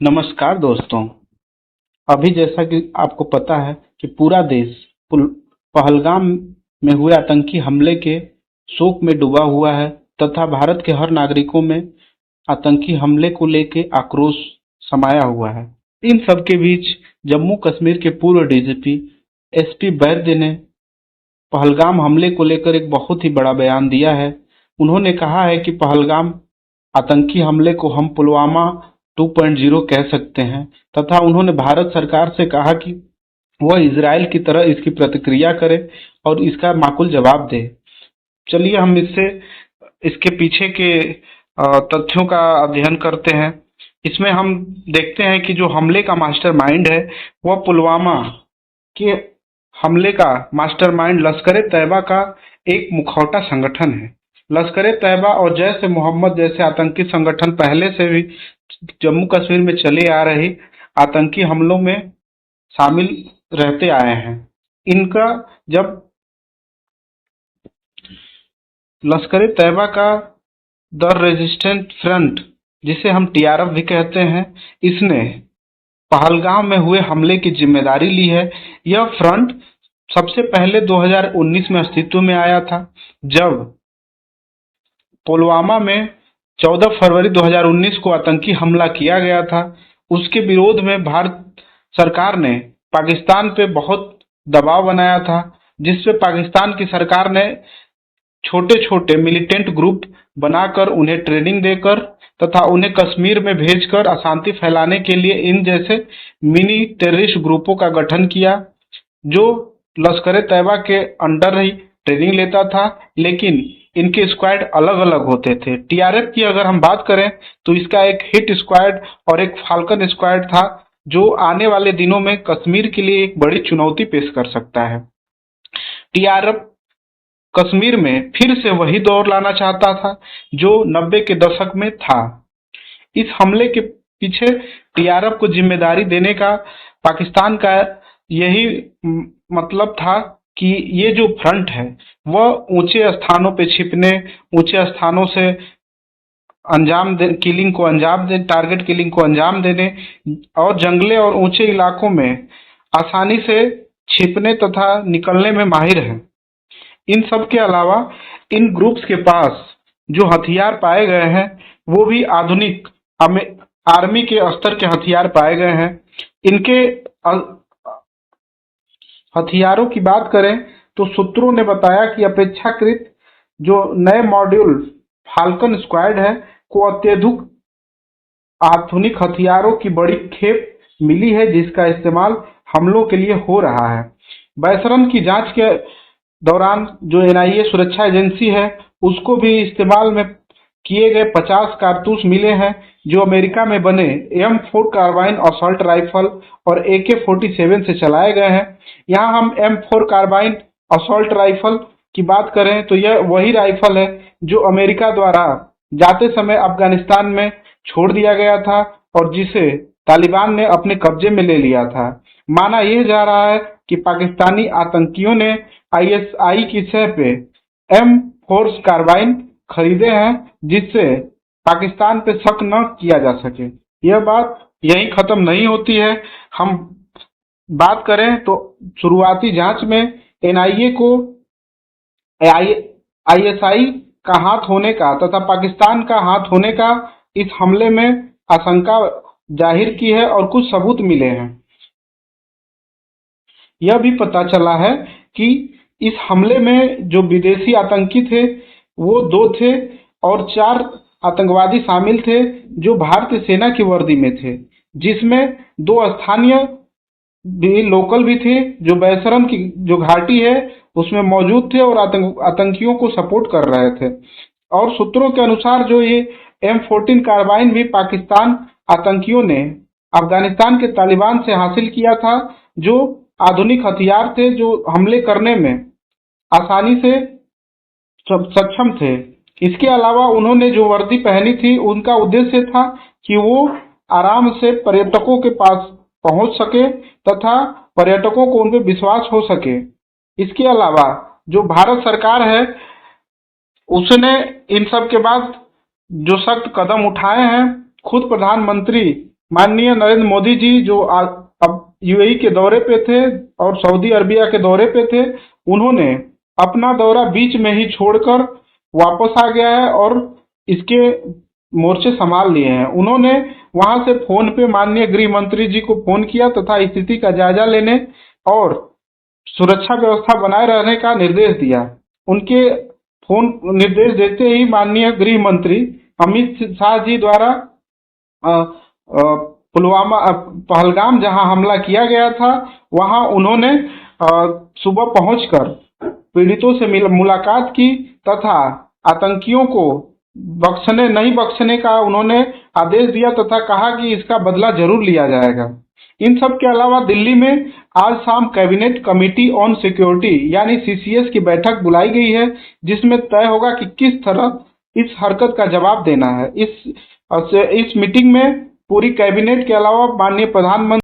नमस्कार दोस्तों। अभी जैसा कि आपको पता है कि पूरा देश पहलगाम में हुए आतंकी हमले के शोक में डूबा हुआ है तथा भारत के हर नागरिकों में आतंकी हमले को लेकर आक्रोश समाया हुआ है। इन सब के बीच जम्मू कश्मीर के पूर्व डीजीपी एसपी वैद्य ने पहलगाम हमले को लेकर एक बहुत ही बड़ा बयान दिया है। उन्होंने कहा है कि पहलगाम आतंकी हमले को हम पुलवामा 2.0 कह सकते हैं तथा उन्होंने भारत सरकार से कहा कि वह इजरायल की तरह इसकी प्रतिक्रिया करे और इसका माकूल जवाब दे। चलिए हम इसके पीछे के तथ्यों का अध्ययन करते हैं। इसमें हम देखते हैं कि जो हमले का मास्टरमाइंड है वह पुलवामा के हमले का मास्टरमाइंड लश्कर-ए-तैयबा का एक मुखौटा संगठन है। लश्कर-ए-तैयबा और जैश-ए-मोहम्मद जैसे आतंकी संगठन पहले से भी जम्मू कश्मीर में चले आ रहे आतंकी हमलों में शामिल रहते आए हैं। इनका जब लश्कर-ए-तैयबा का द रेजिस्टेंट फ्रंट, जिसे हम टीआरएफ भी कहते हैं, इसने पहलगाम में हुए हमले की जिम्मेदारी ली है। यह फ्रंट सबसे पहले 2019 में अस्तित्व में आया था, जब पुलवामा में 14 फरवरी 2019 को आतंकी हमला किया गया था। उसके विरोध में भारत सरकार ने पाकिस्तान पे बहुत दबाव बनाया था, जिससे पाकिस्तान की सरकार ने छोटे छोटे मिलिटेंट ग्रुप बनाकर उन्हें ट्रेनिंग देकर तथा उन्हें कश्मीर में भेजकर अशांति फैलाने के लिए इन जैसे मिनी टेररिस्ट ग्रुपों का गठन किया, जो लश्कर-ए-तैयबा के अंडर ही ट्रेनिंग लेता था, लेकिन इनके स्क्वाड अलग अलग होते थे। टीआरएफ की अगर हम बात करें तो इसका एक हिट स्क्वाड और एक फाल्कन स्क्वाड था, जो आने वाले दिनों में कश्मीर के लिए एक बड़ी चुनौती पेश कर सकता है। टीआरएफ कश्मीर में फिर से वही दौर लाना चाहता था जो 90 के दशक में था। इस हमले के पीछे टीआरएफ को जिम्मेदारी देने का पाकिस्तान का यही मतलब था कि ये जो फ्रंट है वह ऊंचे स्थानों पे छिपने, ऊंचे स्थानों से टारगेट किलिंग को अंजाम देने और जंगले और ऊंचे इलाकों में आसानी से छिपने तथा निकलने में माहिर है। इन सब के अलावा इन ग्रुप्स के पास जो हथियार पाए गए हैं वो भी आधुनिक आर्मी के स्तर के हथियार पाए गए हैं। इनके हथियारों की बात करें तो सूत्रों ने बताया कि अपेक्षाकृत जो नए मॉड्यूल फाल्कन स्क्वाड है को अत्यधिक आधुनिक हथियारों की बड़ी खेप मिली है, जिसका इस्तेमाल हमलों के लिए हो रहा है। बैसरन की जांच के दौरान जो एनआईए सुरक्षा एजेंसी है उसको भी इस्तेमाल में किए गए 50 कारतूस मिले हैं, जो अमेरिका में बने M4 कार्बाइन असॉल्ट राइफल और AK-47 से चलाए गए हैं। यहाँ हम M4 कार्बाइन असॉल्ट राइफल की बात करें तो यह वही राइफल है जो अमेरिका द्वारा जाते समय अफगानिस्तान में छोड़ दिया गया था और जिसे तालिबान ने अपने कब्जे में ले लिया था। माना यह जा रहा है कि पाकिस्तानी आतंकियों ने ISI की सह पे M4 कार्बाइन खरीदे हैं, जिससे पाकिस्तान पे शक न किया जा सके। यह बात यहीं खत्म नहीं होती है। हम बात करें तो शुरुआती जांच में एनआईए को ISI का हाथ होने का तथा पाकिस्तान का हाथ होने का इस हमले में आशंका जाहिर की है और कुछ सबूत मिले हैं। यह भी पता चला है कि इस हमले में जो विदेशी आतंकी थे वो 2 थे और 4 आतंकवादी शामिल थे जो भारतीय सेना की वर्दी में थे, जिसमें 2 स्थानीय भी लोकल भी थे जो बैसरम की जो घाटी है उसमें मौजूद थे और आतंकियों को सपोर्ट कर रहे थे। और सूत्रों के अनुसार जो ये M14 कार्बाइन भी पाकिस्तान आतंकियों ने अफगानिस्तान के तालिबान से हासिल किया था, जो आधुनिक हथियार थे जो हमले करने में आसानी से सक्षम थे। इसके अलावा उन्होंने जो वर्दी पहनी थी उनका उद्देश्य था कि वो आराम से पर्यटकों के पास पहुंच सके तथा पर्यटकों को उन पर विश्वास हो सके। इसके अलावा जो भारत सरकार है उसने इन सब के बाद जो सख्त कदम उठाए हैं, खुद प्रधानमंत्री माननीय नरेंद्र मोदी जी जो अब यूएई के दौरे पे थे और सऊदी अरबिया के दौरे पे थे, उन्होंने अपना दौरा बीच में ही छोड़कर वापस आ गया है और इसके मोर्चे संभाल लिए हैं। उन्होंने वहां से फोन पे माननीय गृह मंत्री जी को फोन किया तथा स्थिति का जायजा लेने और सुरक्षा व्यवस्था बनाए रहने का निर्देश दिया। उनके फोन निर्देश देते ही माननीय गृह मंत्री अमित शाह जी द्वारा पुलवामा पहलगाम जहां हमला किया गया था, वहां उन्होंने सुबह पहुंचकर पीड़ितों से मुलाकात की तथा आतंकियों को नहीं बख्शने का उन्होंने आदेश दिया तथा कहा कि इसका बदला जरूर लिया जाएगा। इन सब के अलावा दिल्ली में आज शाम कैबिनेट कमेटी ऑन सिक्योरिटी यानी सीसीएस की बैठक बुलाई गई है, जिसमें तय होगा कि किस तरह इस हरकत का जवाब देना है। इस मीटिंग में पूरी कैबिनेट के अलावा माननीय प्रधानमंत्री